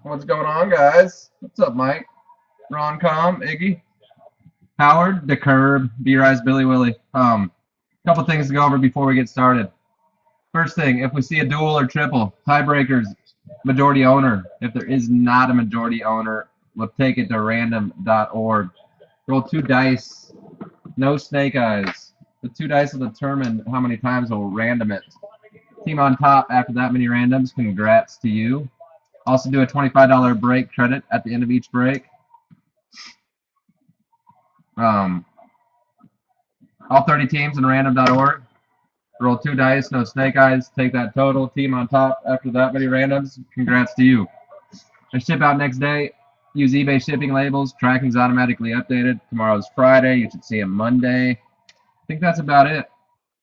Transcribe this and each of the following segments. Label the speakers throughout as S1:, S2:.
S1: What's going on, guys? What's up, Mike? Ron Com, Iggy, Howard, The Curb, B-Rise, Billy Willie. Couple things to go over before we get started. First thing, if we see a dual or triple, tiebreakers, majority owner. If there is not a majority owner, we'll take it to random.org. Roll 2 dice, no snake eyes. The 2 dice will determine how many times we'll random it. Team on top after that many randoms, congrats to you. Also do a $25 break credit at the end of each break. All 30 teams in random.org. Roll 2 dice, no snake eyes. Take that total. Team on top after that many randoms. Congrats to you. They ship out next day. Use eBay shipping labels. Tracking's automatically updated. Tomorrow's Friday. You should see them Monday. I think that's about it.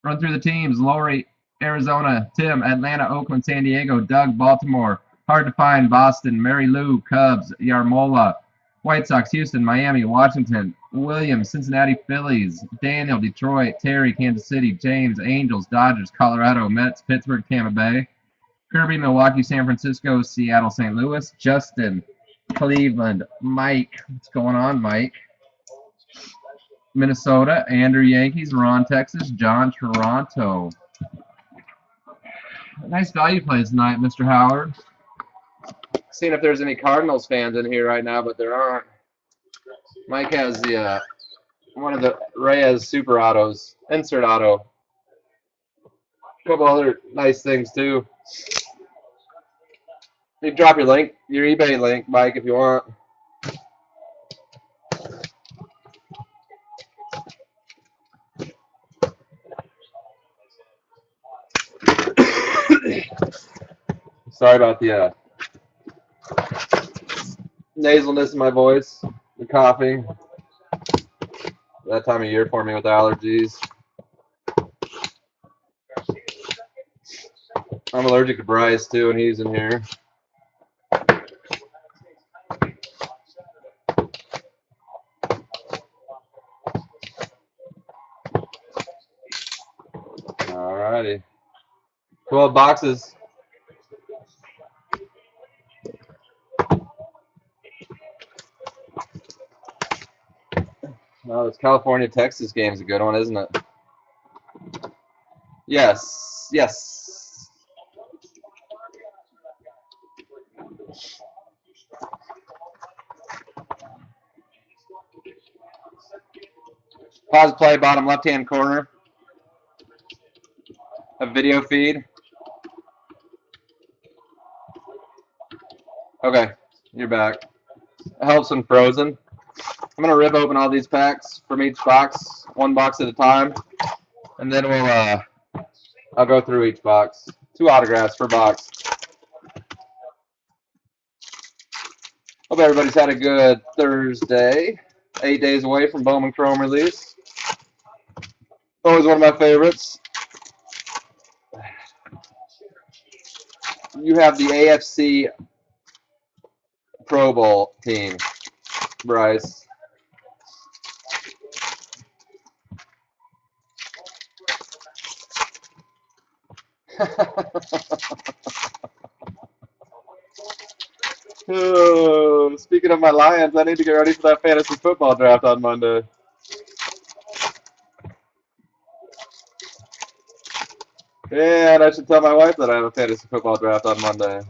S1: Run through the teams. Lori, Arizona. Tim, Atlanta, Oakland, San Diego. Doug, Baltimore. Hard to find, Boston. Mary Lou, Cubs. Yarmola. White Sox, Houston, Miami, Washington, Williams, Cincinnati, Phillies, Daniel, Detroit, Terry, Kansas City, James, Angels, Dodgers, Colorado, Mets, Pittsburgh, Tampa Bay, Kirby, Milwaukee, San Francisco, Seattle, St. Louis, Justin, Cleveland, Mike. What's going on, Mike? Minnesota, Andrew, Yankees, Ron, Texas, John, Toronto. Nice value plays tonight, Mr. Howard. Seeing if there's any Cardinals fans in here right now, but there aren't. Mike has the one of the Reyes Super Autos, insert auto. A couple other nice things too. You drop your link, your eBay link, Mike, if you want. Sorry about the nasalness in my voice, the coughing. That time of year for me with allergies. I'm allergic to Bryce too, and he's in here. Alrighty. 12 boxes. Oh, this California-Texas game's a good one, isn't it? Yes, yes. Pause play, bottom left-hand corner. A video feed. Okay, you're back. It helps when frozen. I'm gonna rip open all these packs from each box, one box at a time, and then I'll go through each box. 2 autographs per box. Hope everybody's had a good Thursday. 8 days away from Bowman Chrome release. Always one of my favorites. You have the AFC Pro Bowl team, Bryce. Oh, speaking of my Lions, I need to get ready for that fantasy football draft on Monday. And I should tell my wife that I have a fantasy football draft on Monday.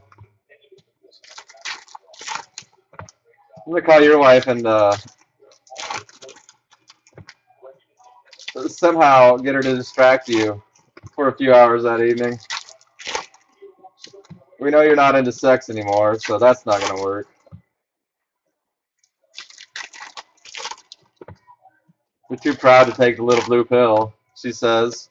S1: I'm going to call your wife and somehow get her to distract you for a few hours that evening. We know you're not into sex anymore, so that's not going to work. You're too proud to take the little blue pill, she says.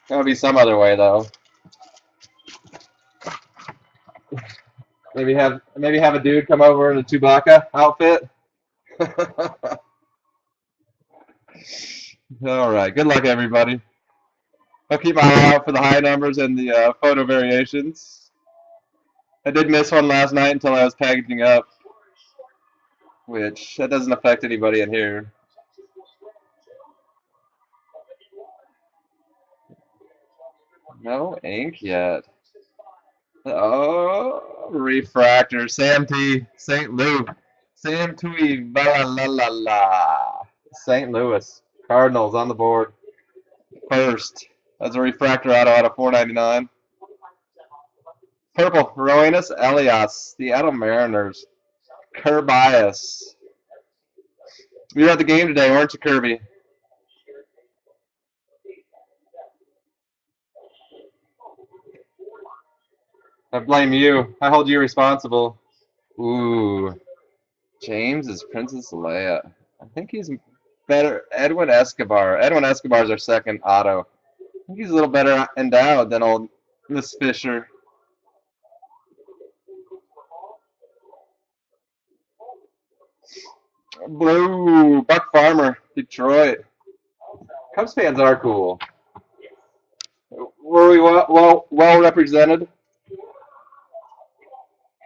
S1: Gotta be some other way, though. Maybe have a dude come over in a Chewbacca outfit. All right. Good luck, everybody. I'll keep my eye out for the high numbers and the photo variations. I did miss one last night until I was packaging up, which that doesn't affect anybody in here. No ink yet. Oh, refractor. Sam T. St. Louis. Sam Tui. La la la la. St. Louis. Cardinals on the board. First. That's a refractor auto out of 499. Purple. Rowanus Elias. Seattle Mariners. Kerbias. You were at the game today, weren't you, Kirby? I blame you. I hold you responsible. Ooh. James is Princess Leia. I think he's better. Edwin Escobar. Edwin Escobar is our second auto. I think he's a little better endowed than old Miss Fisher. Blue. Buck Farmer. Detroit. Cubs fans are cool. Were we well represented?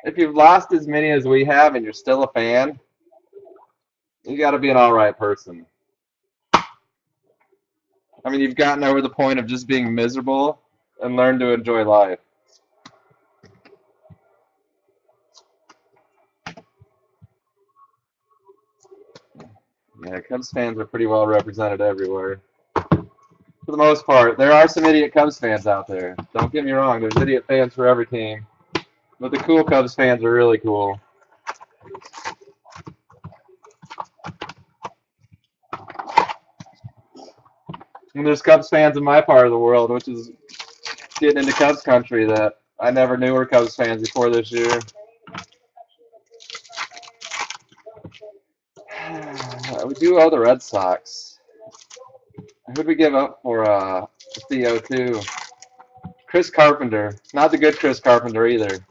S1: If you've lost as many as we have and you're still a fan, you got to be an all right person. I mean, you've gotten over the point of just being miserable and learned to enjoy life. Yeah, Cubs fans are pretty well represented everywhere. For the most part, there are some idiot Cubs fans out there. Don't get me wrong, there's idiot fans for every team. But the cool Cubs fans are really cool. And there's Cubs fans in my part of the world, which is getting into Cubs country that I never knew were Cubs fans before this year. We do owe the Red Sox. Who'd we give up for Theo too? Chris Carpenter. Not the good Chris Carpenter either.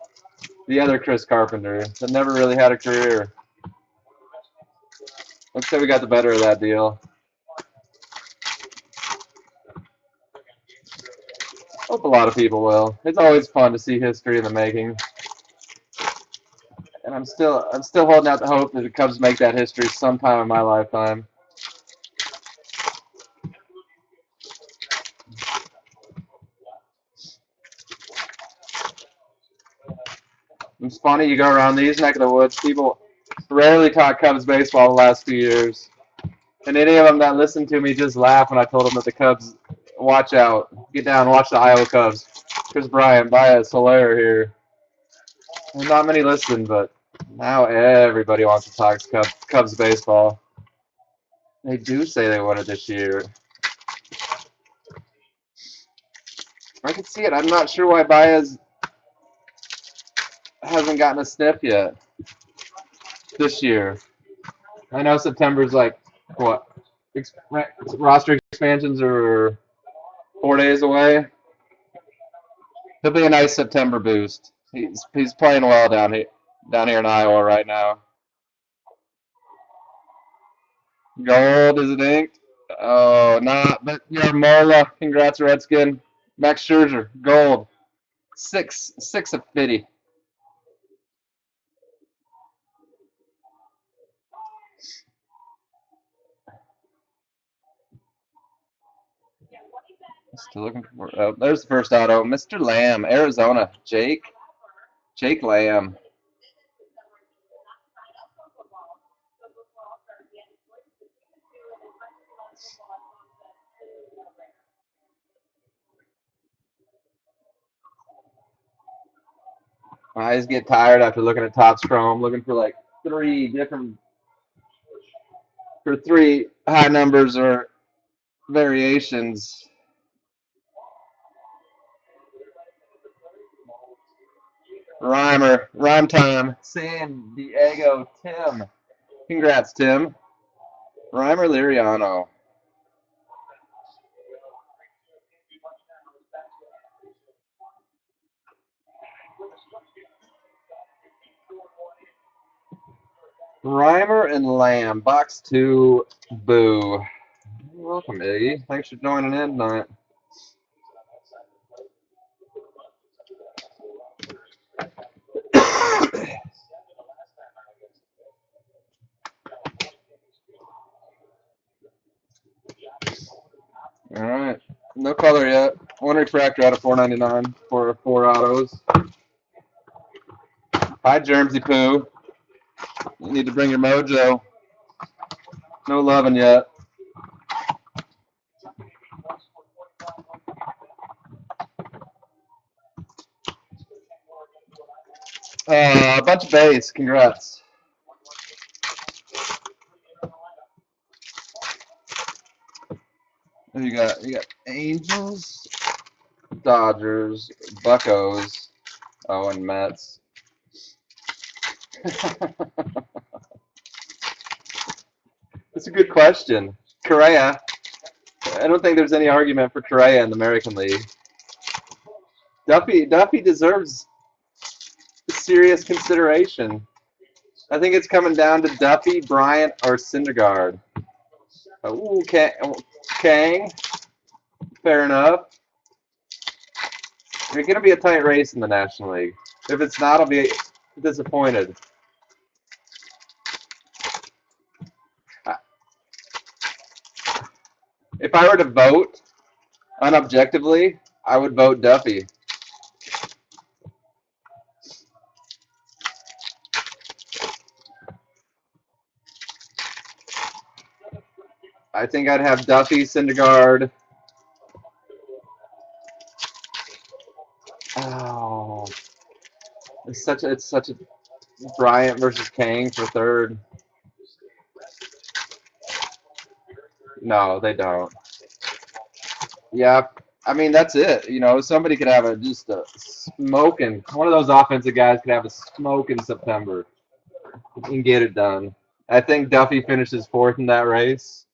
S1: The other Chris Carpenter that never really had a career. Let's say we got the better of that deal. Hope a lot of people will. It's always fun to see history in the making. And I'm still holding out the hope that the Cubs make that history sometime in my lifetime. It's funny, you go around these neck of the woods, people rarely talk Cubs baseball the last few years. And any of them that listened to me just laugh when I told them that the Cubs, watch out, get down, watch the Iowa Cubs. Chris Bryant, Baez, Soler here. And not many listen, but now everybody wants to talk Cubs baseball. They do say they won it this year. I can see it. I'm not sure why Baez hasn't gotten a sniff yet this year. I know September's like, what? Roster expansions are 4 days away. He'll be a nice September boost. He's playing well down here in Iowa right now. Gold, is it inked? Oh, not. But Yarmola, congrats, Redskin. Max Scherzer, gold. Six of 50. Still looking for. Oh, there's the first auto. Mr. Lamb, Arizona. Jake Lamb. My eyes get tired after looking at Topps Chrome, looking for like three high numbers or variations. Rhyme time. San Diego Tim. Congrats, Tim. Reimer Liriano. Reimer and Lamb. Box 2. Boo. You're welcome, Iggy. Thanks for joining in tonight. All right. No color yet. One refractor out of 499 for 4 autos. Hi, Germsy Poo. You need to bring your mojo. No loving yet. A bunch of base. Congrats. You got Angels, Dodgers, Buccos, and Mets. That's a good question. Correa. I don't think there's any argument for Correa in the American League. Duffy deserves serious consideration. I think it's coming down to Duffy, Bryant, or Syndergaard. Ooh, Kang. Fair enough. It's going to be a tight race in the National League. If it's not, I'll be disappointed. If I were to vote unobjectively, I would vote Duffy. I think I'd have Duffy, Syndergaard. Oh, it's such a Bryant versus Kang for third. No, they don't. Yeah, I mean that's it. You know, somebody could have just a smoking. One of those offensive guys could have a smoke in September and get it done. I think Duffy finishes fourth in that race.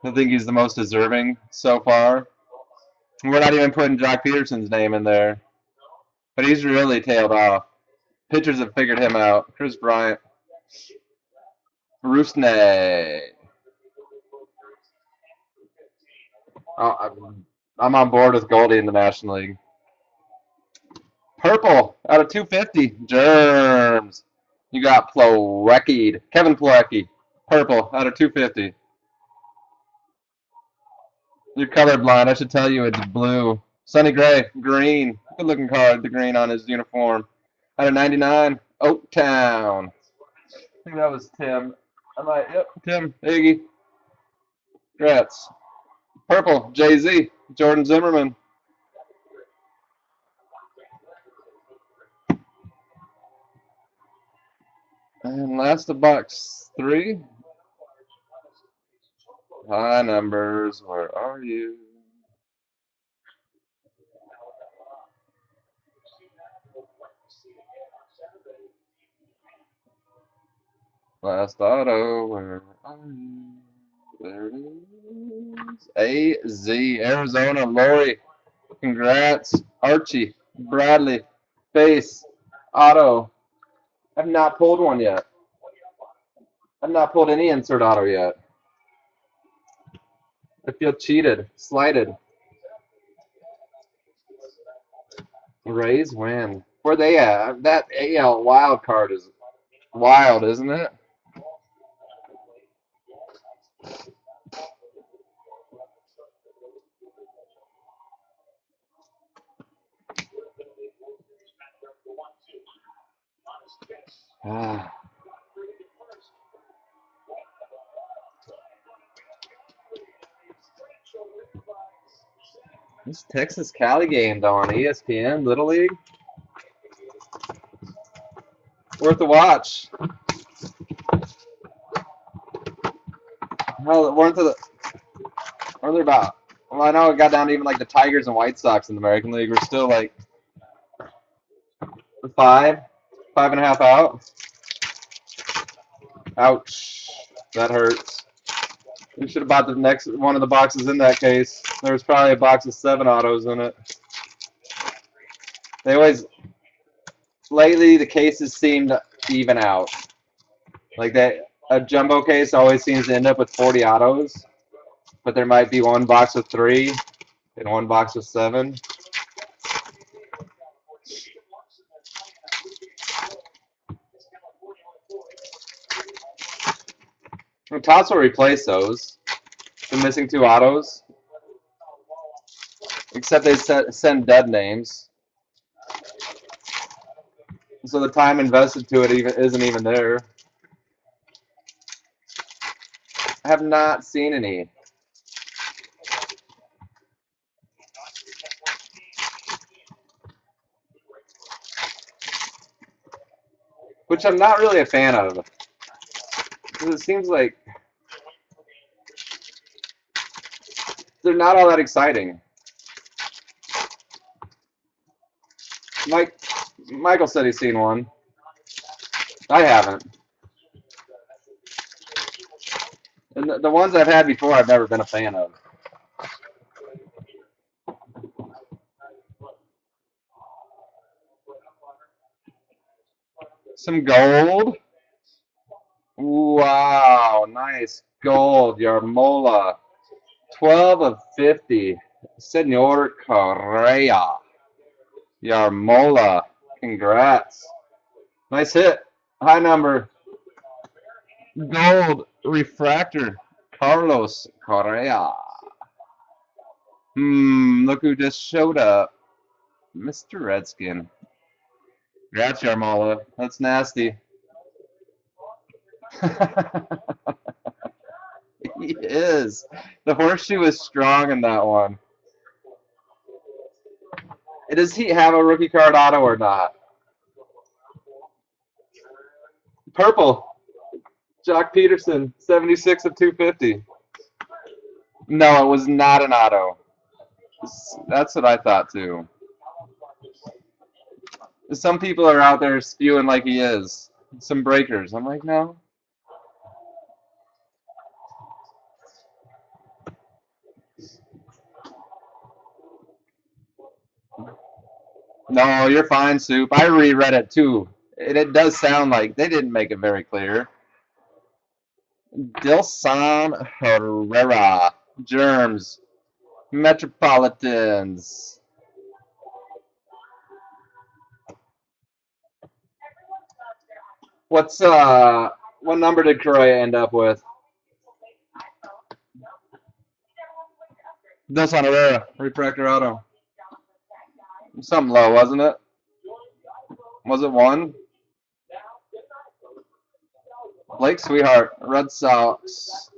S1: I think he's the most deserving so far. We're not even putting Jock Peterson's name in there, but he's really tailed off. Pitchers have figured him out. Chris Bryant, Rusney. I'm on board with Goldie in the National League. Purple out of 250. Germs. You got Plawecki. Kevin Plawecki. Purple out of 250. You're colorblind. I should tell you it's blue. Sonny Gray. Green. Good looking card. The green on his uniform. Out of 99. Oaktown. I think that was Tim. Yep, Tim. Iggy. Congrats. Purple. Jay-Z. Jordan Zimmerman. And last of box 3. High numbers, where are you? Last auto, where are you? There it is. AZ, Arizona, Lori. Congrats. Archie, Bradley, base, auto. I've not pulled one yet. I've not pulled any insert auto yet. I feel cheated, slighted. Rays win. Where they at? That AL wild card is wild, isn't it? This Texas Cali game's on ESPN, Little League. Worth a watch. Hell, weren't there about? Well, I know it got down to even like the Tigers and White Sox in the American League. We're still like 5.5 out. Ouch, that hurts. We should have bought the next one of the boxes in that case. There was probably a box of 7 autos in it. They always, lately the cases seem to even out. Like that, a jumbo case always seems to end up with 40 autos, but there might be one box with 3 and one box with 7. And Tots will replace those. The missing 2 autos. Except they send dead names. So the time invested to it isn't even there. I have not seen any. Which I'm not really a fan of. Because it seems like they're not all that exciting. Michael said he's seen one. I haven't. And the ones I've had before, I've never been a fan of. Some gold. Wow, nice gold. Yarmola. 12 of 50. Senor Correa. Yarmola. Congrats. Nice hit. High number. Gold refractor. Carlos Correa. Look who just showed up. Mr. Redskin. Congrats, Yarmola. That's nasty. He is. The horseshoe is strong in that one. Does he have a rookie card auto or not? Purple. Jock Peterson, 76 of 250. No, it was not an auto. That's what I thought too. Some people are out there spewing like he is. Some breakers. I'm like, no. No, you're fine, Soup. I reread it too. It does sound like they didn't make it very clear. Dilson Herrera. Germs. Metropolitans. What number did Correa end up with? Dilson Herrera, refractor auto. Something low, wasn't it? Was it 1? Blake Sweetheart, Red Sox.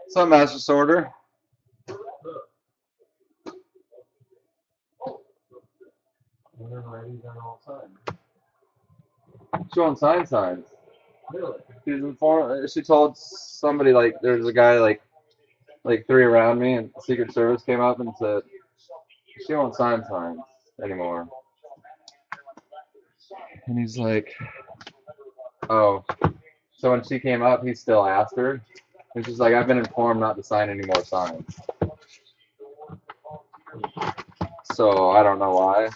S1: What's up, Master Sorter? Showing signs. Really? She told somebody like there's a guy like 3 around me, and the Secret Service came up and said she won't sign signs anymore. And he's like, oh. So when she came up, he still asked her. And she's like, I've been informed not to sign any more signs. So I don't know why.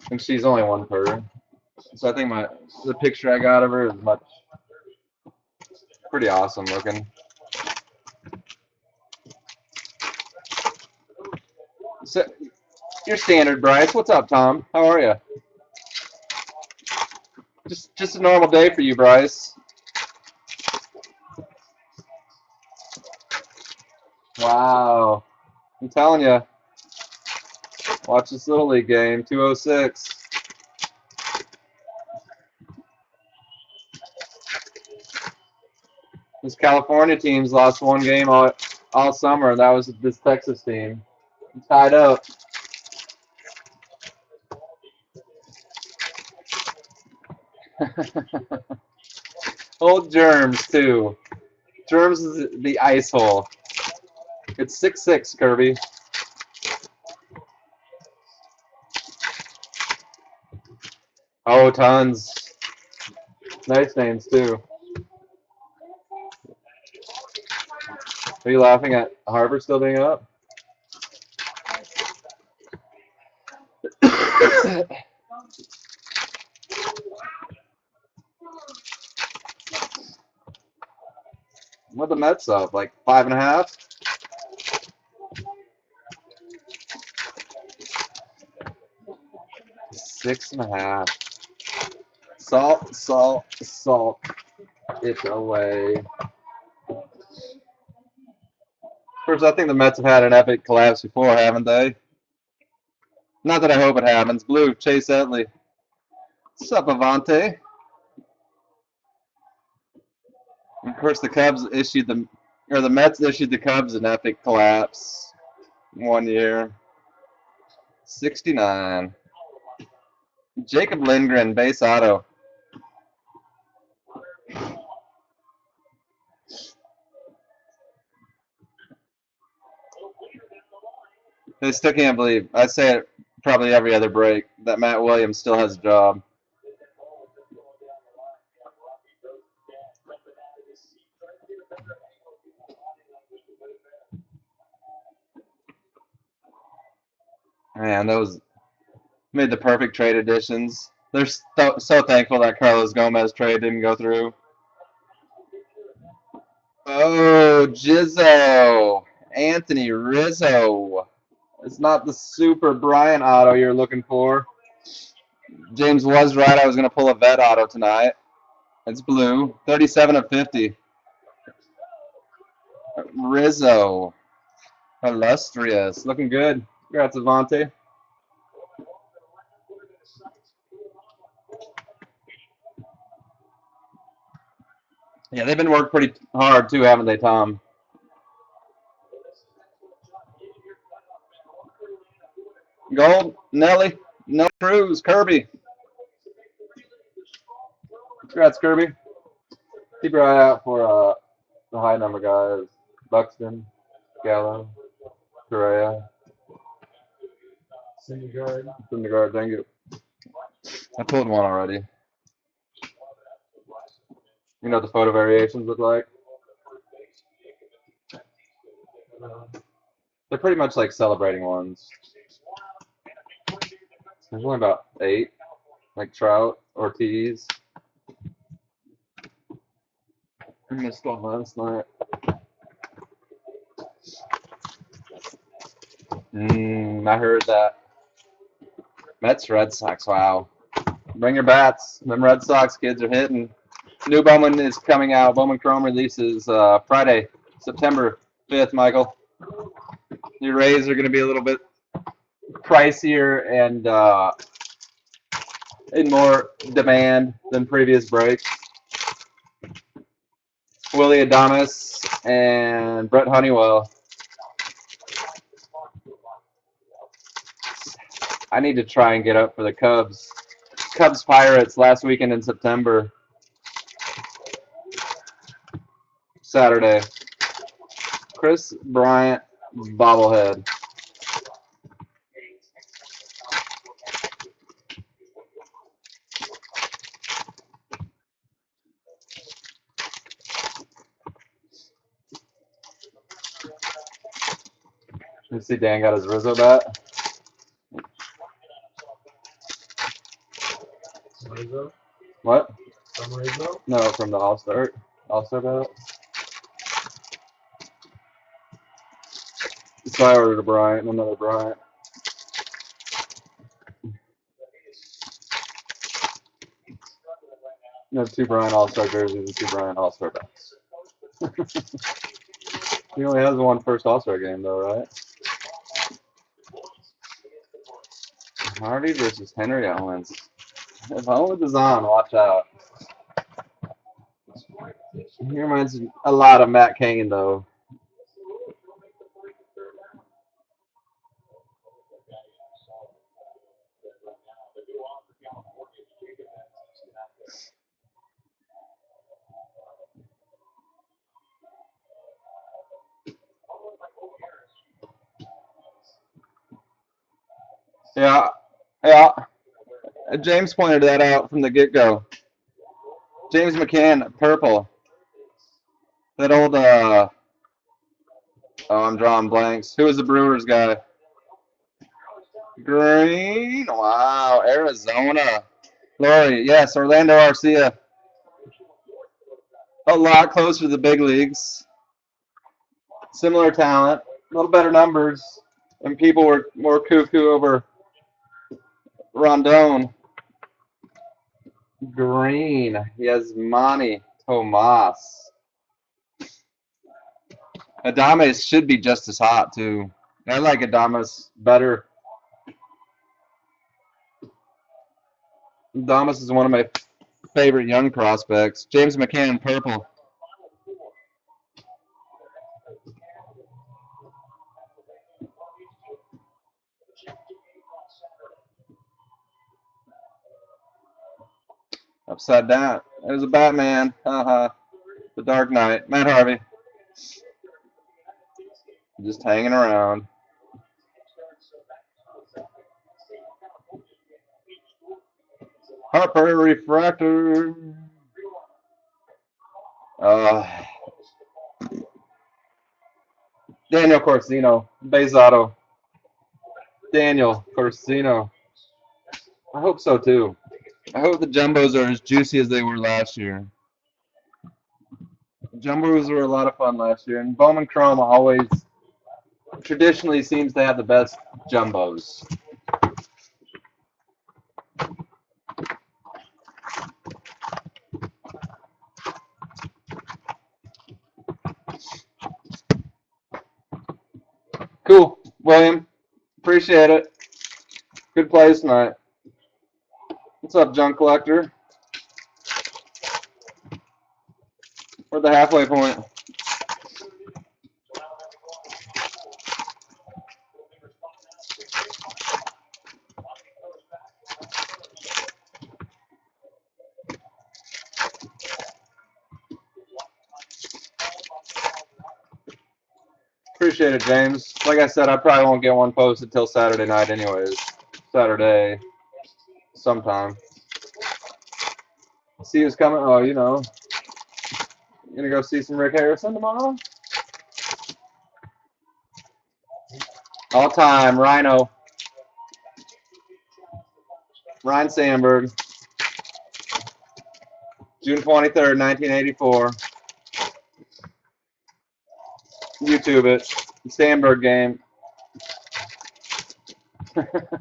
S1: And she's only 1 per. So I think the picture I got of her is pretty awesome looking. So, your standard, Bryce. What's up, Tom? How are you? Just a normal day for you, Bryce. Wow. I'm telling you. Watch this Little League game, 206. This California team's lost 1 game all summer. That was this Texas team. Tied up. Old Germs, too. Germs is the ice hole. It's 6-6, Kirby. Oh, tons. Nice names, too. Are you laughing at Harvard still being up? What the Mets up? Like 5.5? $6.5. Salt it away. course, I think the Mets have had an epic collapse before, haven't they? Not that I hope it happens. Blue, Chase Utley. What's up, Avante? Of course, the Mets issued the Cubs an epic collapse one year. 69. Jacob Lindgren, base auto. I still can't believe, I say it probably every other break, that Matt Williams still has a job. Man, those made the perfect trade additions. They're so thankful that Carlos Gomez trade didn't go through. Oh, Jizzo. Anthony Rizzo. It's not the Super Bryant auto you're looking for. James was right. I was going to pull a vet auto tonight. It's blue. 37 of 50. Rizzo. Illustrious. Looking good. Congrats, Avante. Yeah, they've been working pretty hard too, haven't they, Tom? Gold, Nelly, no Cruz, Kirby. Congrats, Kirby. Keep your eye out for the high number guys. Buxton, Gallo, Correa. Syndergaard, thank you. I pulled one already. You know what the photo variations look like? They're pretty much like celebrating ones. There's only about 8, like Trout, Ortiz. I missed one last night. I heard that. Mets, Red Sox, wow. Bring your bats. Them Red Sox kids are hitting. New Bowman is coming out. Bowman Chrome releases Friday, September 5th, Michael. Your Rays are going to be a little bit pricier and in more demand than previous breaks. Willie Adames and Brett Honeywell. I need to try and get up for the Cubs. Cubs Pirates last weekend in September. Saturday. Chris Bryant bobblehead. You see Dan got his Rizzo bat?
S2: Rizzo?
S1: What?
S2: From Rizzo?
S1: No, from the All-Star bat. So I ordered a Bryant and another Bryant. No, 2 Bryant All-Star jerseys and 2 Bryant All-Star bats. He only has one first All-Star game, though, right? Harvey versus Henry Owens. If Owens is on, watch out. He reminds me a lot of Matt Cain, though. Yeah. James pointed that out from the get-go. James McCann, purple. That old, oh, I'm drawing blanks. Who was the Brewers guy? Green. Wow. Arizona. Lori, yes. Orlando Arcia. A lot closer to the big leagues. Similar talent. A little better numbers. And people were more cuckoo over Rondon. Green. Yasmani Tomas. Adames should be just as hot too. I like Adames better. Adames is one of my favorite young prospects. James McCann, purple. Upside down. There's a Batman. Haha. The Dark Knight. Matt Harvey. Just hanging around. Harper refractor. Daniel Corsino. Base auto. Daniel Corsino. I hope so too. I hope the jumbos are as juicy as they were last year. Jumbos were a lot of fun last year, and Bowman Chrome always traditionally seems to have the best jumbos. Cool, William. Appreciate it. Good plays tonight. What's up, Junk Collector? We're at the halfway point. Appreciate it, James. Like I said, I probably won't get one posted till Saturday night anyways. Saturday sometime. See who's coming. Oh, you know. You gonna go see some Rick Harrison tomorrow? All time, Rhino. Ryan Sandberg. June 23rd, 1984. YouTube it. Sandberg game.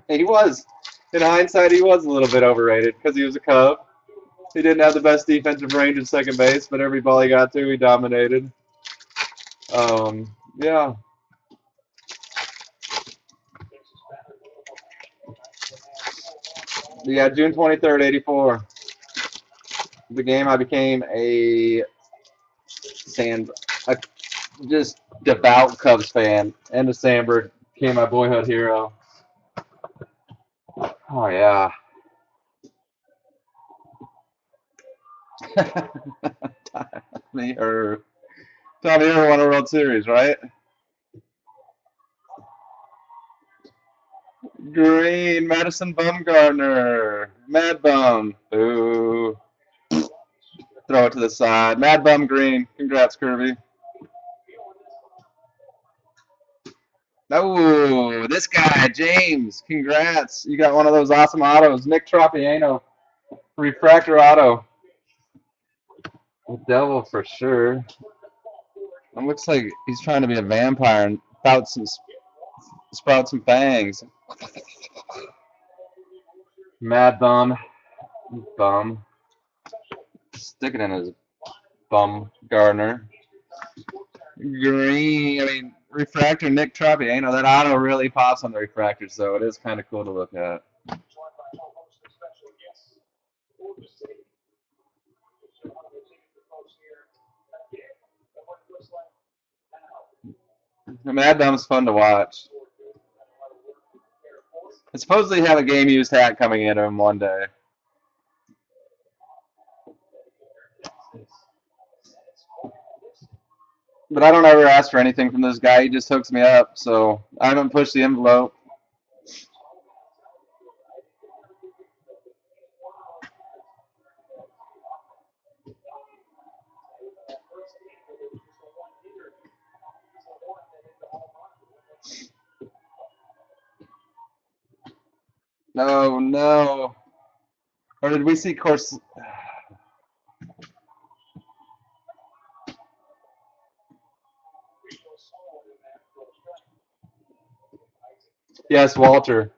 S1: He was. In hindsight, he was a little bit overrated because he was a Cub. He didn't have the best defensive range at second base, but every ball he got to, he dominated. Yeah. Yeah, June 23rd, 84. The game I became a just devout Cubs fan, and the Sandberg became my boyhood hero. Oh, yeah. Tommy Herr won a World Series, right? Green, Madison Bumgarner. Mad Bum. Ooh. Throw it to the side. Mad Bum Green. Congrats, Kirby. Oh, this guy, James. Congrats. You got one of those awesome autos. Nick Tropiano. Refractor auto. The devil for sure. It looks like he's trying to be a vampire and sprout some fangs. Mad Bum. Bum. Stick it in his bum, Gardner. Green. Refractor Nick Tropiano. That auto really pops on the refractor, so it is kind of cool to look at. Mad Bum's fun to watch. I suppose they have a game used hat coming in him one day. But I don't ever ask for anything from this guy. He just hooks me up, so I haven't pushed the envelope. No, no. Or did we see course? Yes, Walter.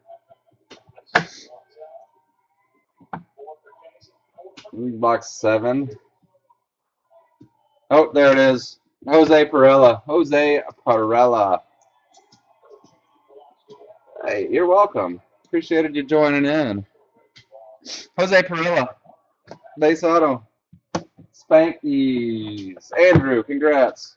S1: Box 7. Oh, there it is. Jose Perella. Jose Perella. Hey, you're welcome. Appreciated you joining in. Jose Perella. Base auto. Spankies. Andrew, congrats.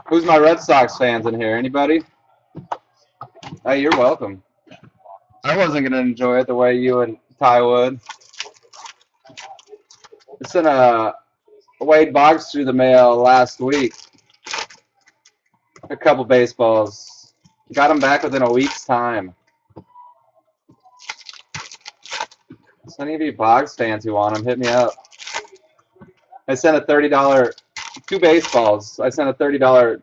S1: Who's my Red Sox fans in here? Anybody? Hey, you're welcome. I wasn't going to enjoy it the way you and Ty would. I sent a Wade Boggs through the mail last week. A couple baseballs. Got them back within a week's time. So any of you Boggs fans who want them, hit me up. I sent a $30, 2 baseballs. I sent a $30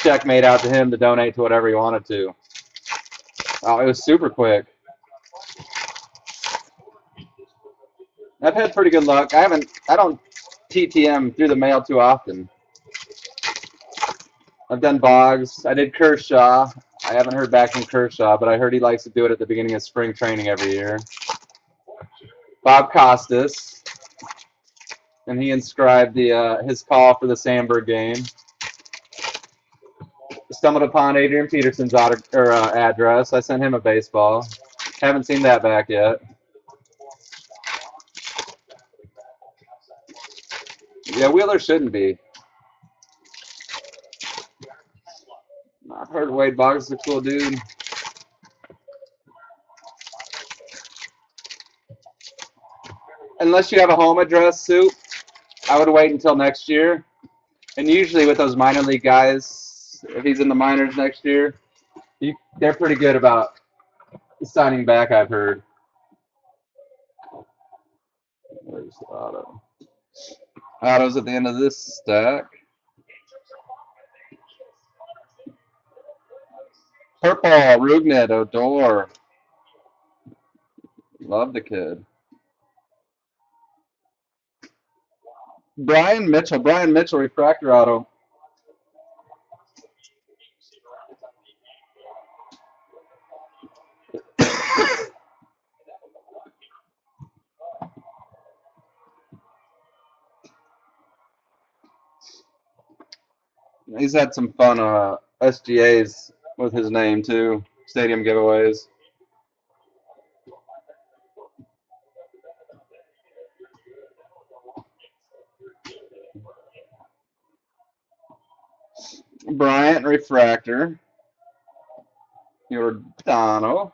S1: check made out to him to donate to whatever he wanted to. Oh, it was super quick. I've had pretty good luck. I don't TTM through the mail too often. I've done Boggs. I did Kershaw. I haven't heard back from Kershaw, but I heard he likes to do it at the beginning of spring training every year. Bob Costas, and he inscribed his call for the Sandberg game. Stumbled upon Adrian Peterson's address. I sent him a baseball. Haven't seen that back yet. Yeah, Wheeler shouldn't be. I've heard Wade Boggs is a cool dude. Unless you have a home address, Soup, I would wait until next year. And usually with those minor league guys, if he's in the minors next year, they're pretty good about signing back, I've heard. Where's the auto? Auto's at the end of this stack. Purple, Rugnet, Odor. Love the kid. Brian Mitchell refractor auto. He's had some fun SGAs with his name too. Stadium giveaways. Bryant refractor. Giordano.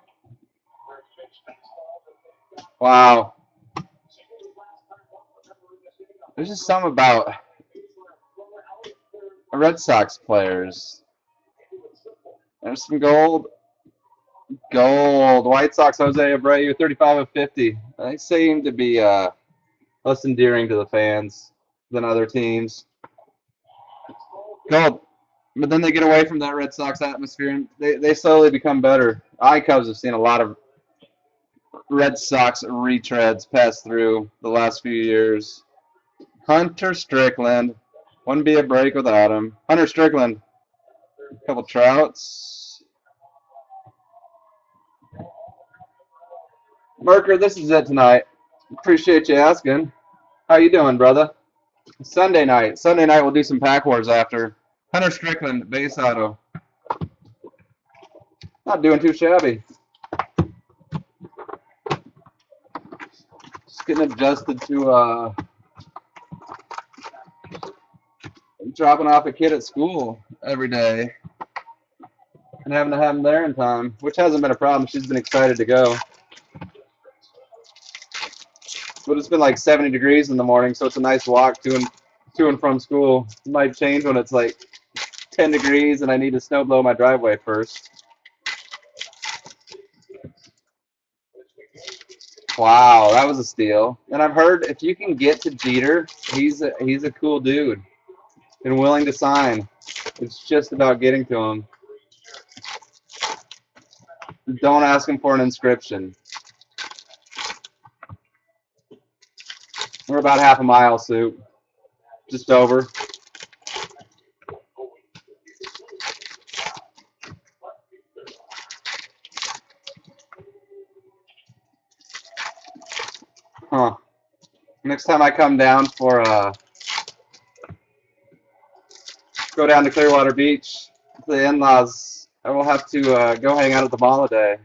S1: Wow. There's just something about Red Sox players. There's some gold. Gold. White Sox, Jose Abreu, 35 of 50. They seem to be less endearing to the fans than other teams. Gold. But then they get away from that Red Sox atmosphere, and they slowly become better. Cubs have seen a lot of Red Sox retreads pass through the last few years. Hunter Strickland. Wouldn't be a break without him. Hunter Strickland. A couple Trouts. Merker, this is it tonight. Appreciate you asking. How you doing, brother? Sunday night. Sunday night we'll do some Pack Wars after. Hunter Strickland, base auto. Not doing too shabby. Just getting adjusted to dropping off a kid at school every day and having to have him there in time, which hasn't been a problem. She's been excited to go. But it's been like 70 degrees in the morning, so it's a nice walk to and from school. It might change when it's like 10 degrees and I need to snow blow my driveway first. Wow, that was a steal. And I've heard if you can get to Jeter, he's a cool dude and willing to sign. It's just about getting to him. Don't ask him for an inscription. We're about half a mile, Soup. Just over.
S3: Huh. Next time I come down for go down to Clearwater Beach, the in-laws, I will have to go hang out at the mall today.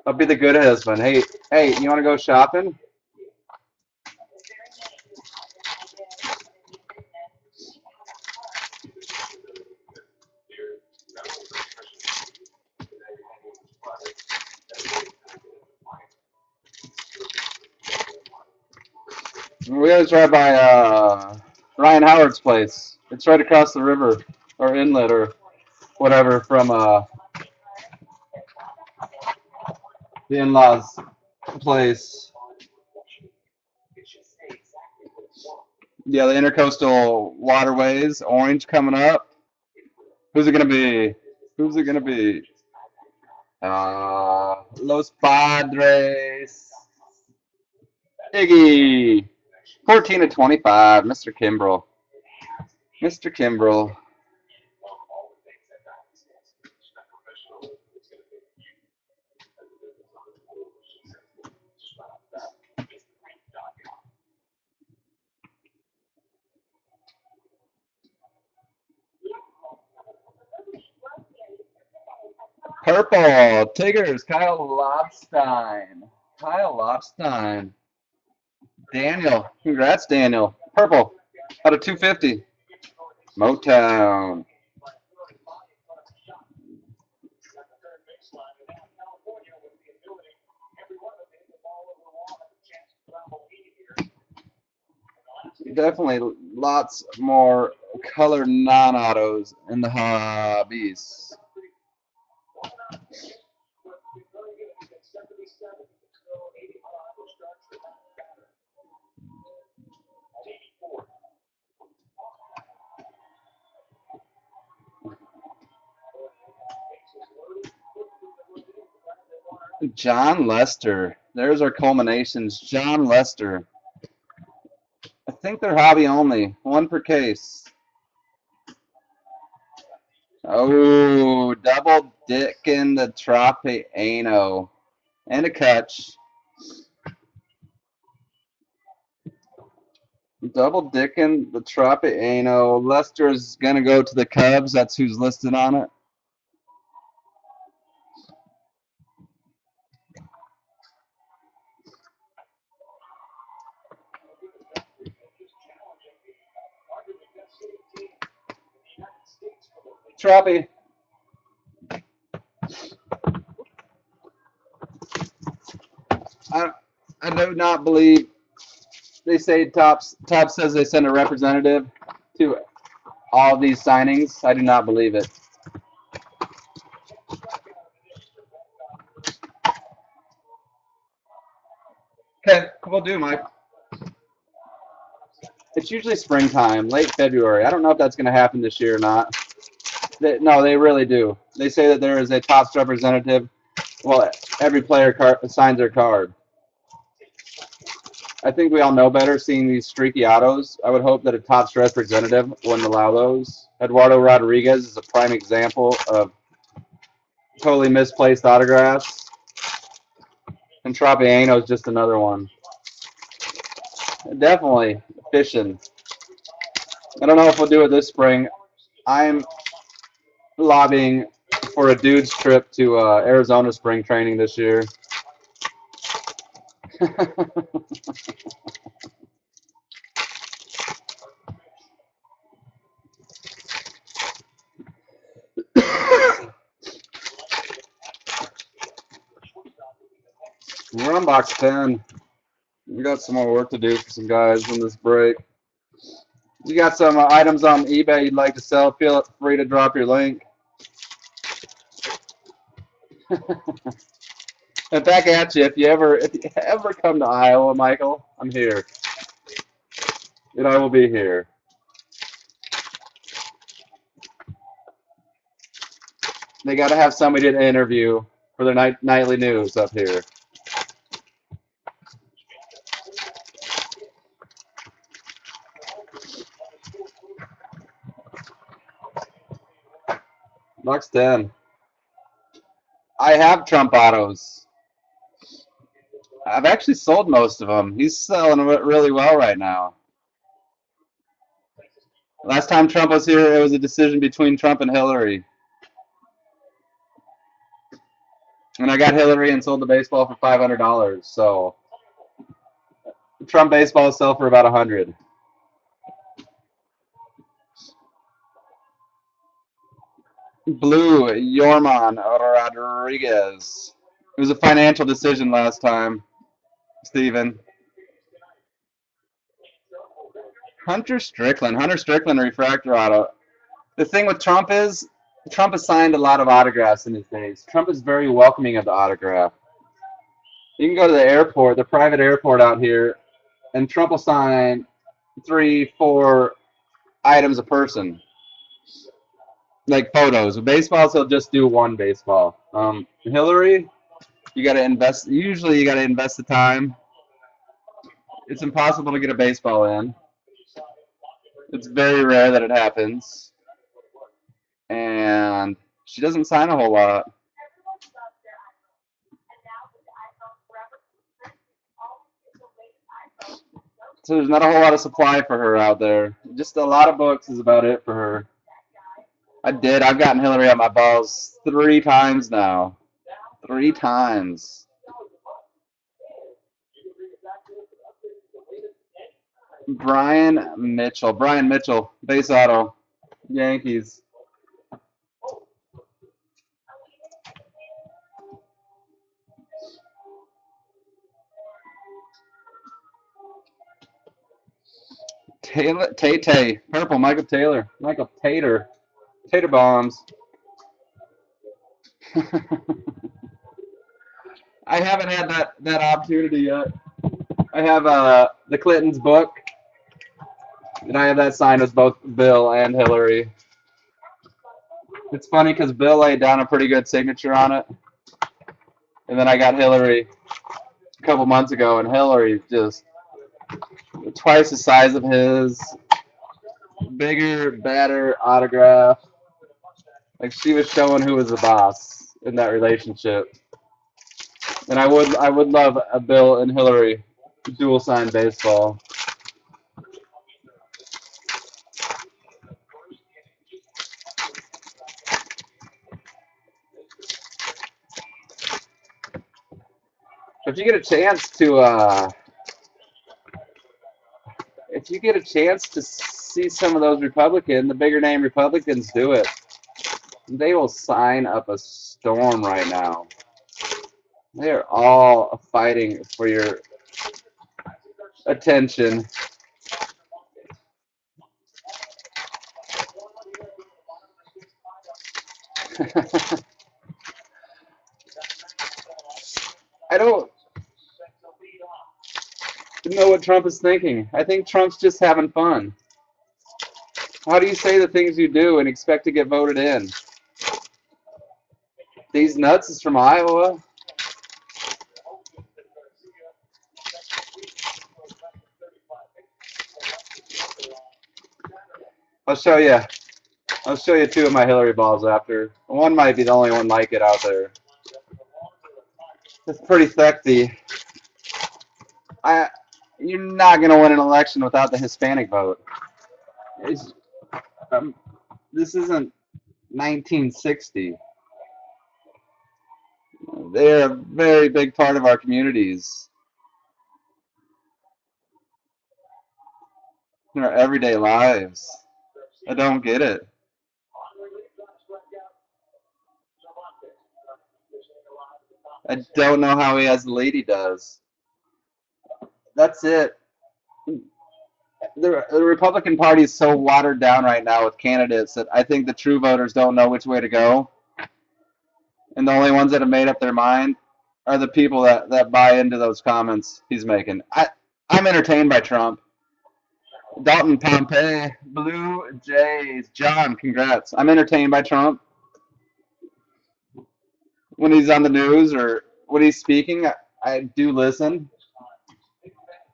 S3: I'll be the good husband. Hey, you want to go shopping? We gotta drive by Ryan Howard's place. It's right across the river or inlet or whatever from the in-laws' place. Yeah, the intercoastal waterways, orange coming up. Who's it gonna be? Who's it gonna be? Los Padres. Iggy. 14-25, Mr. Kimbrell. Mr. Kimbrell. Purple. Tigers. Kyle Lobstein. Kyle Lobstein. Daniel. Congrats, Daniel. Purple. Out of 250. Motown. Definitely lots more colored non-autos in the hobbies. John Lester. There's our culminations. John Lester. I think they're hobby only. One per case. Oh, double dickin' the Tropiano. And a catch. Double dickin' the Tropiano. Lester's going to go to the Cubs. That's who's listed on it. Troppy. I do not believe they say Topps says they send a representative to all these signings. I do not believe it. Okay, we'll do, Mike. It's usually springtime, late February. I don't know if that's going to happen this year or not. No, they really do. They say that there is a Topps representative. Well, every player signs their card. I think we all know better seeing these streaky autos. I would hope that a Topps representative wouldn't allow those. Eduardo Rodriguez is a prime example of totally misplaced autographs. And Tropiano is just another one. Definitely fishing. I don't know if we'll do it this spring. I'm lobbying for a dude's trip to Arizona spring training this year. We're on box 10. We got some more work to do for some guys in this break. You got some items on eBay you'd like to sell, feel free to drop your link. And back at you, if you ever come to Iowa, Michael, I'm here. And I will be here. They got to have somebody to interview for their nightly news up here. Box 10. I have Trump autos. I've actually sold most of them. He's selling really well right now. Last time Trump was here, it was a decision between Trump and Hillary. And I got Hillary and sold the baseball for $500. So Trump baseballs sell for about $100. Blue, Yorman Rodriguez. It was a financial decision last time, Steven. Hunter Strickland refractor auto. The thing with Trump is, Trump has signed a lot of autographs in his days. Trump is very welcoming of the autograph. You can go to the airport, the private airport out here, and Trump will sign 3, 4 items a person. Like photos. With baseballs, he'll just do one baseball. Hillary, you got to invest. Usually, you got to invest the time. It's impossible to get a baseball in. It's very rare that it happens. And she doesn't sign a whole lot. So there's not a whole lot of supply for her out there. Just a lot of books is about it for her. I've gotten Hillary on my balls 3 times now. 3 times. Brian Mitchell, base auto, Yankees. Tay, purple, Michael Tater bombs. I haven't had that opportunity yet. I have the Clintons book, and I have that signed with both Bill and Hillary. It's funny because Bill laid down a pretty good signature on it, and then I got Hillary a couple months ago, and Hillary's just twice the size of his, bigger, better autograph. Like, she was showing who was the boss in that relationship. And I would love a Bill and Hillary dual sign baseball. If you get a chance to see some of those the bigger name Republicans do it. They will sign up a storm right now. They are all fighting for your attention. I don't know what Trump is thinking. I think Trump's just having fun. How do you say the things you do and expect to get voted in? These nuts is from Iowa. I'll show you 2 of my Hillary balls after. One might be the only one like it out there. It's pretty sexy. You're not going to win an election without the Hispanic vote. This isn't 1960. They're a very big part of our communities. In our everyday lives. I don't get it. I don't know how he has the lady does. That's it. The Republican Party is so watered down right now with candidates that I think the true voters don't know which way to go. And the only ones that have made up their mind are the people that buy into those comments he's making. I'm entertained by Trump. Dalton Pompey, Blue Jays. John, congrats. I'm entertained by Trump. When he's on the news or when he's speaking, I do listen.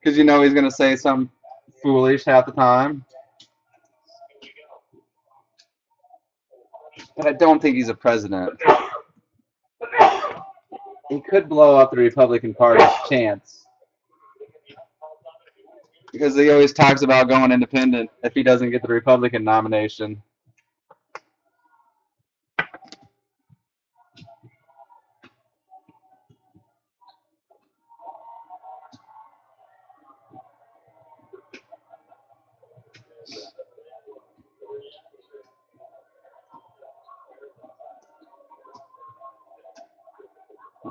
S3: Because you know he's going to say something foolish half the time. But I don't think he's a president. he could blow up the Republican Party's chance. Because he always talks about going independent if he doesn't get the Republican nomination.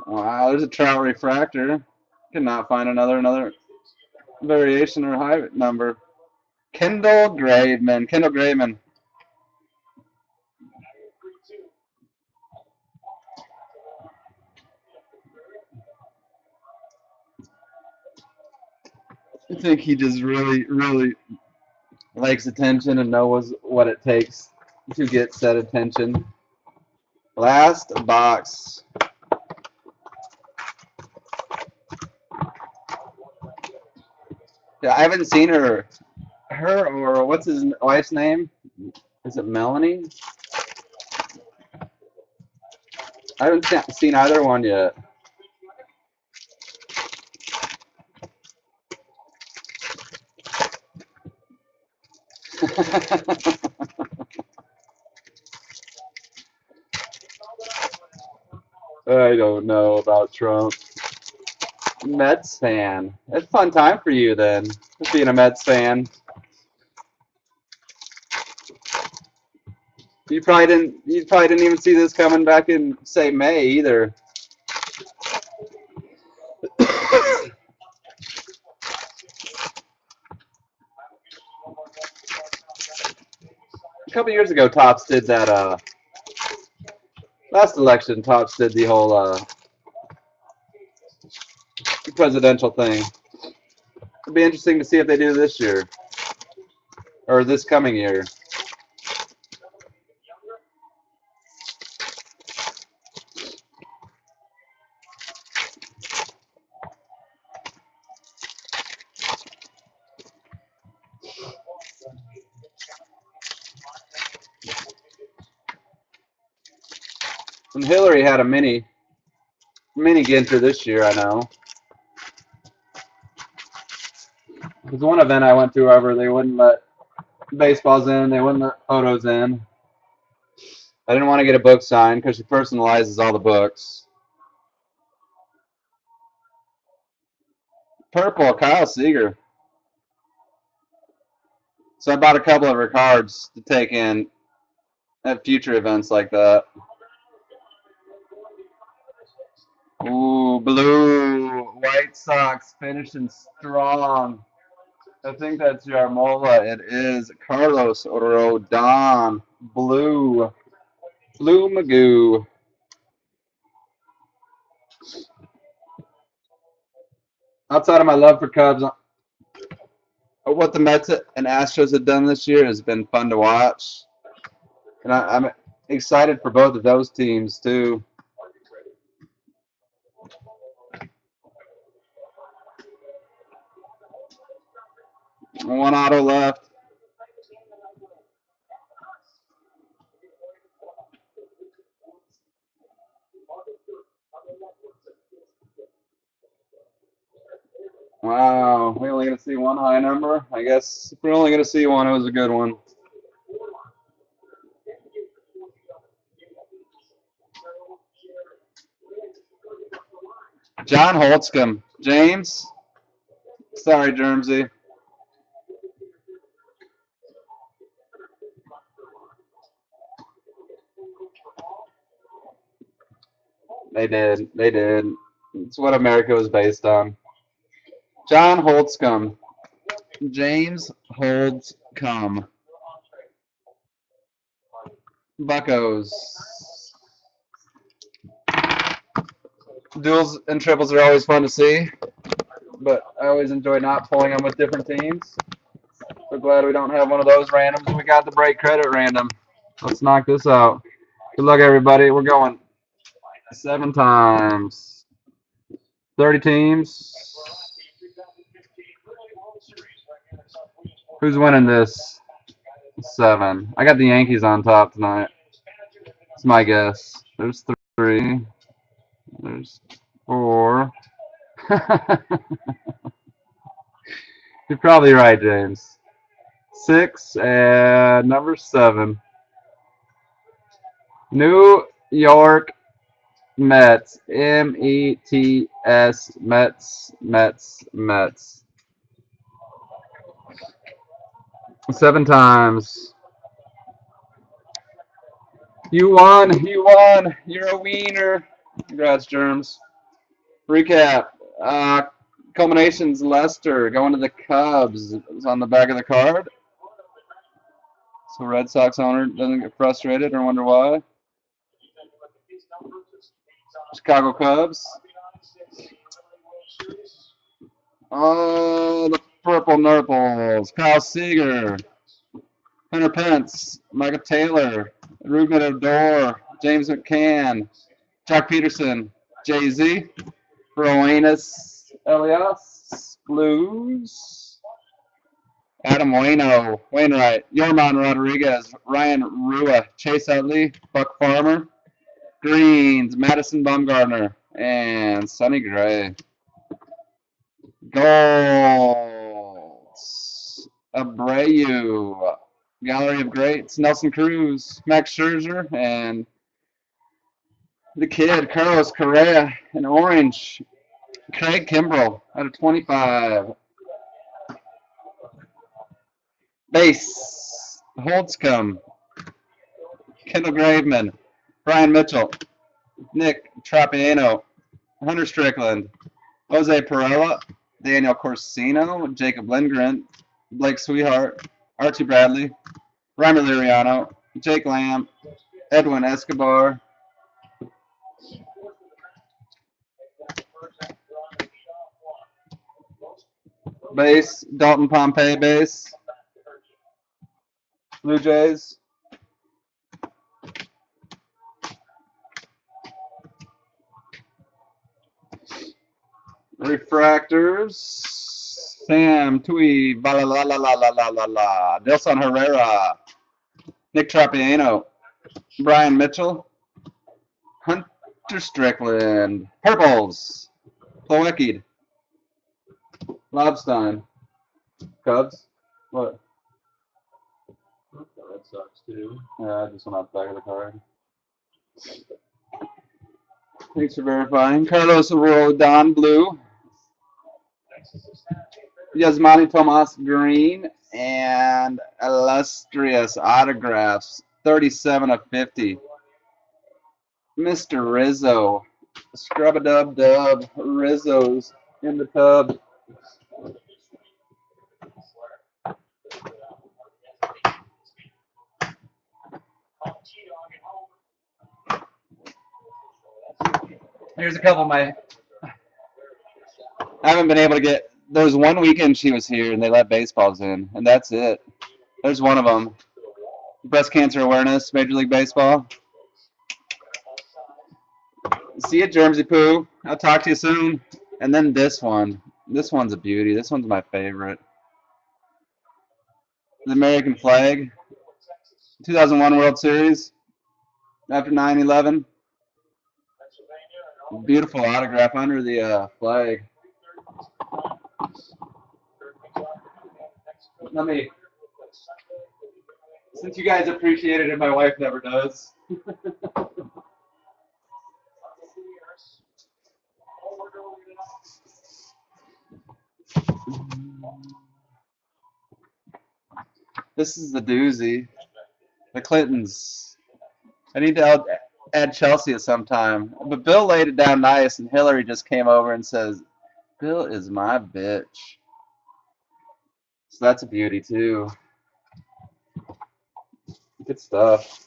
S3: Wow, there's a Trout refractor. Cannot find another variation or high number. Kendall Graveman. Kendall Graveman. I think he just really likes attention and knows what it takes to get said attention. Last box. Yeah, I haven't seen her or what's his wife's name? Is it Melanie? I haven't seen either one yet. I don't know about Trump. Mets fan. It's a fun time for you then, being a Mets fan. You probably didn't even see this coming back in, say, May either. A couple years ago, Topps did that. Last election, Topps did the whole presidential thing. It'd be interesting to see if they do this year or this coming year. And Hillary had a mini Ginter this year, I know. There's one event I went to where they wouldn't let baseballs in, they wouldn't let photos in. I didn't want to get a book signed because she personalizes all the books. Purple, Kyle Seager. So I bought a couple of her cards to take in at future events like that. Ooh, blue. White Sox finishing strong. I think that's Yarmola. It is Carlos Rodon. Blue. Blue Magoo. Outside of my love for Cubs, what the Mets and Astros have done this year has been fun to watch. And I'm excited for both of those teams, too. One auto left. Wow, we're only going to see one high number. I guess if we're only going to see one, it was a good one. John Holtzcomb. James? Sorry, Germsy. They did. It's what America was based on. John Holtzcomb. James Holtzcomb. Buccos. Duels and triples are always fun to see, but I always enjoy not pulling them with different teams. So glad we don't have one of those randoms. We got the break credit random. Let's knock this out. Good luck, everybody. We're going 7 times. 30 teams. Who's winning this? 7. I got the Yankees on top tonight. That's my guess. There's 3. There's 4. You're probably right, James. 6 and number 7. New York Mets. METS. Mets. Mets. Mets. 7 times. You won. You won. You're a wiener. Congrats, Germs. Recap. Culminations Lester going to the Cubs. It's on the back of the card. So Red Sox owner doesn't get frustrated or wonder why. Chicago Cubs. Oh, the purple nurples. Kyle Seager. Hunter Pence. Michael Taylor. Ruben Odor. James McCann. Jack Peterson. Jay-Z. Rowanus Elias. Blues. Adam Wainwright. Yorman Rodriguez. Ryan Rua. Chase Utley. Buck Farmer. Greens. Madison Bumgarner. And Sonny Gray. Golds. Abreu. Gallery of Greats. Nelson Cruz. Max Scherzer. And the kid, Carlos Correa. In orange. Craig Kimbrell out of 25. Base. Holtzcomb. Kendall Graveman. Brian Mitchell. Nick Trapiano. Hunter Strickland. Jose Perella. Daniel Corsino. Jacob Lindgren. Blake Sweetheart. Archie Bradley. Reimer Liriano. Jake Lamb. Edwin Escobar. Base. Dalton Pompey base. Blue Jays. Refractors. Sam Tui. Valalalalalala. Delson Herrera. Nick Trapiano. Brian Mitchell. Hunter Strickland. Purples. Ploweckied. Lobstein. Cubs. What?
S2: That sucks too.
S3: Yeah, I just went out the back of the card. Thanks for verifying. Carlos Rodon blue. Yasmani Tomas green. And illustrious autographs. 37 of 50. Mr. Rizzo. Scrub-a-dub-dub. Rizzo's in the tub. Here's a couple of my. I haven't been able to get. There was one weekend she was here and they let baseballs in, and that's it. There's one of them. Breast cancer awareness, Major League Baseball. See you, Germsy Poo. I'll talk to you soon. And then this one. This one's a beauty. This one's my favorite. The American flag. 2001 World Series. After 9/11. Beautiful autograph under the flag. Let me. Since you guys appreciate it and my wife never does. This is the doozy. The Clintons. I need to add Chelsea at some time. But Bill laid it down nice, and Hillary just came over and says, Bill is my bitch. So that's a beauty, too. Good stuff.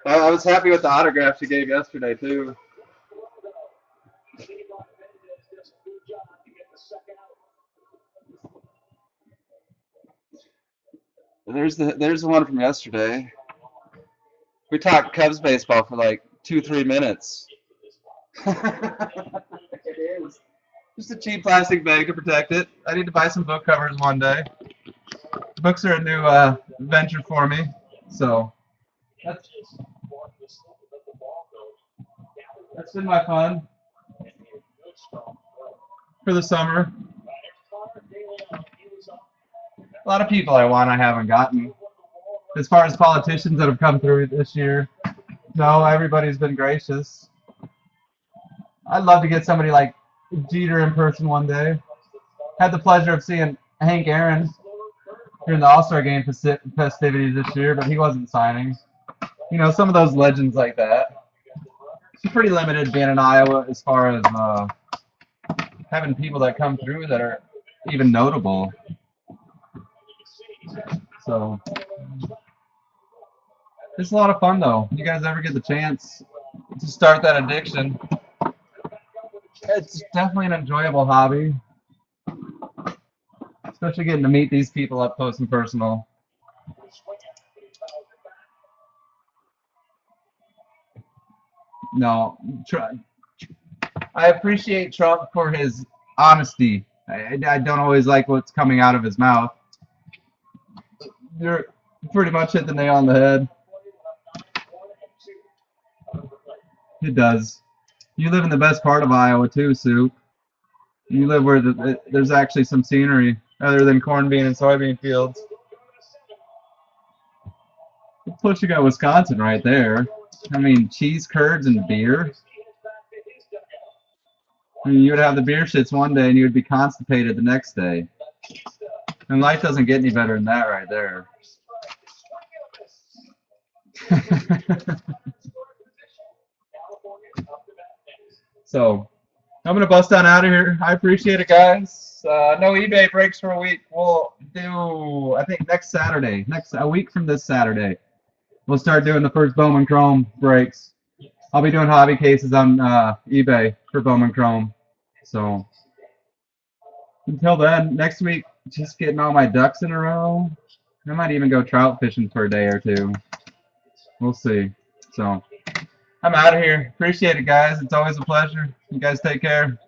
S3: I was happy with the autograph she gave yesterday, too. There's the one from yesterday. We talked Cubs baseball for like 2-3 minutes. It is. Just a cheap plastic bag to protect it. I need to buy some book covers one day. Books are a new venture for me, so that's been my fun.
S1: for the summer. A lot of people I want I haven't gotten. As far as politicians that have come through this year, no, everybody's been gracious. I'd love to get somebody like Jeter in person one day. Had the pleasure of seeing Hank Aaron during the All-Star Game festivities this year, but he wasn't signing. You know, some of those legends like that. It's pretty limited being in Iowa as far as having people that come through that are even notable. So it's a lot of fun, though. You guys ever get the chance to start that addiction? It's definitely an enjoyable hobby, especially getting to meet these people up close and personal. No, I appreciate Trump for his honesty. I don't always like what's coming out of his mouth. You're pretty much hit the nail on the head. It does. You live in the best part of Iowa too, Soup. You live where there's actually some scenery other than corn bean and soybean fields. Plus, you got Wisconsin right there. I mean, cheese curds and beer. I mean, you would have the beer shits one day and you would be constipated the next day. And life doesn't get any better than that right there. So, I'm going to bust on out of here. I appreciate it, guys. No eBay breaks for a week. We'll do, I think, next Saturday. A week from this Saturday. We'll start doing the first Bowman Chrome breaks. I'll be doing hobby cases on eBay for Bowman Chrome. So, until then, next week, just getting all my ducks in a row. I might even go trout fishing for a day or two. We'll see. So, I'm out of here. Appreciate it, guys. It's always a pleasure. You guys take care.